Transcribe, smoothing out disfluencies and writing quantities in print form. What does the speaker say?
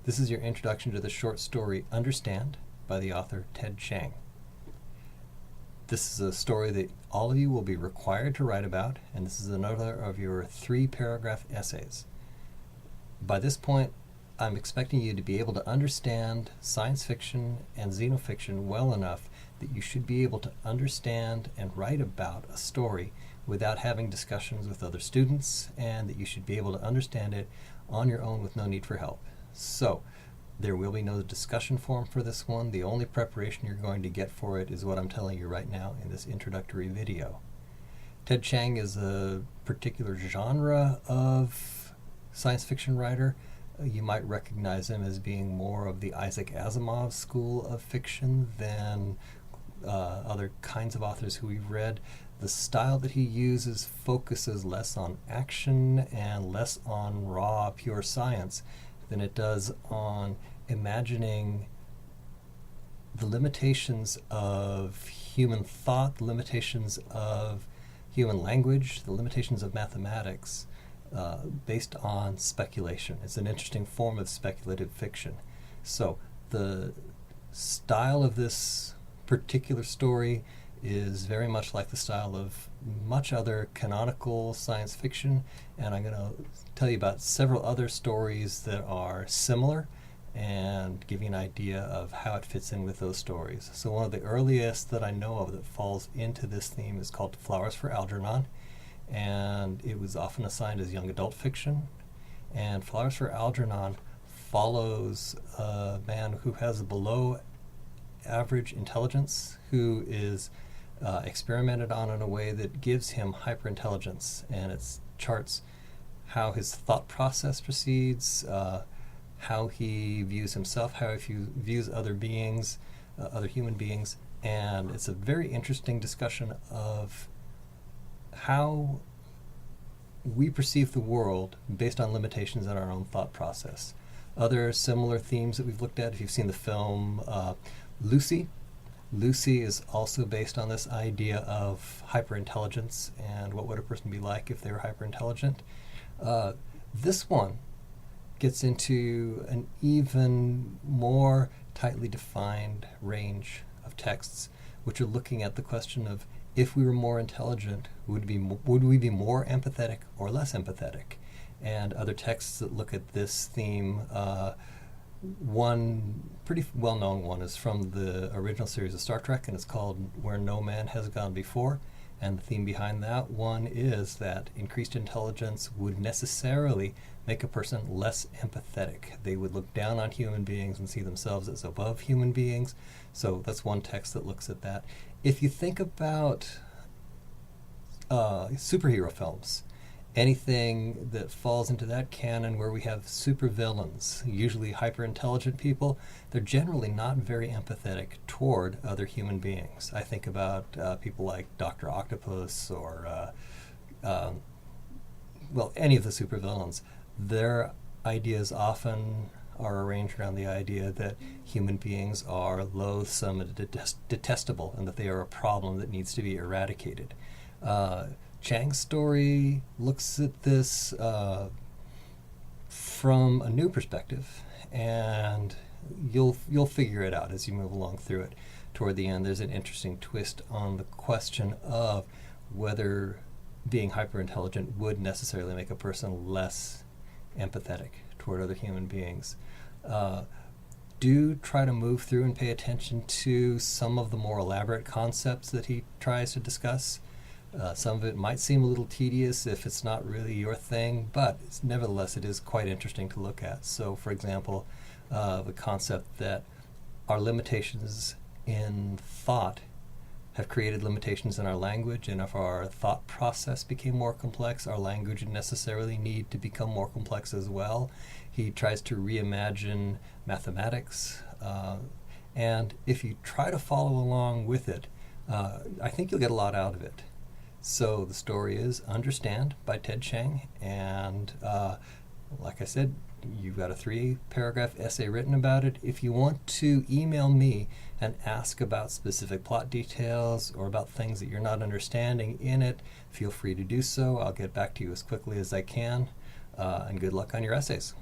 This is your introduction to the short story Understand by the author Ted Chiang. This is a story that all of you will be required to write about, and this is another of your 3-paragraph essays. By this point, I'm expecting you to be able to understand science fiction and xenofiction well enough that you should be able to understand and write about a story without having discussions with other students, and that you should be able to understand it on your own with no need for help. So, there will be no discussion forum for this one. The only preparation you're going to get for it is what I'm telling you right now in this introductory video. Ted Chiang is a particular genre of science fiction writer. You might recognize him as being more of the Isaac Asimov school of fiction than other kinds of authors who we've read. The style that he uses focuses less on action and less on raw, pure science than it does on imagining the limitations of human thought, the limitations of human language, the limitations of mathematics, based on speculation. It's an interesting form of speculative fiction. So the style of this particular story is very much like the style of much other canonical science fiction, and I'm going to tell you about several other stories that are similar and give you an idea of how it fits in with those stories. So one of the earliest that I know of that falls into this theme is called Flowers for Algernon, and it was often assigned as young adult fiction. And Flowers for Algernon follows a man who has a below average intelligence, who is experimented on in a way that gives him hyperintelligence, and it charts how his thought process proceeds, how he views himself, how he views other beings, other human beings, and it's a very interesting discussion of how we perceive the world based on limitations in our own thought process. Other similar themes that we've looked at, if you've seen the film Lucy is also based on this idea of hyperintelligence and what would a person be like if they were hyperintelligent. This one gets into an even more tightly defined range of texts, which are looking at the question of, if we were more intelligent, would we be more empathetic or less empathetic? And other texts that look at this theme, one pretty well-known one is from the original series of Star Trek, and it's called Where No Man Has Gone Before. And the theme behind that one is that increased intelligence would necessarily make a person less empathetic. They would look down on human beings and see themselves as above human beings. So that's one text that looks at that. If you think about superhero films, anything that falls into that canon where we have supervillains, usually hyper-intelligent people, they're generally not very empathetic toward other human beings. I think about people like Dr. Octopus or, any of the supervillains. Their ideas often are arranged around the idea that human beings are loathsome and detestable, and that they are a problem that needs to be eradicated. Chiang's story looks at this from a new perspective, and you'll figure it out as you move along through it. Toward the end, there's an interesting twist on the question of whether being hyperintelligent would necessarily make a person less empathetic toward other human beings. Do try to move through and pay attention to some of the more elaborate concepts that he tries to discuss. Some of it might seem a little tedious if it's not really your thing, but nevertheless it is quite interesting to look at. So, for example, the concept that our limitations in thought have created limitations in our language, and if our thought process became more complex, our language would necessarily need to become more complex as well. He tries to reimagine mathematics, and if you try to follow along with it, I think you'll get a lot out of it. So the story is Understand by Ted Chiang, and like I said, you've got a 3-paragraph essay written about it. If you want to email me and ask about specific plot details or about things that you're not understanding in it, feel free to do so. I'll get back to you as quickly as I can, and good luck on your essays.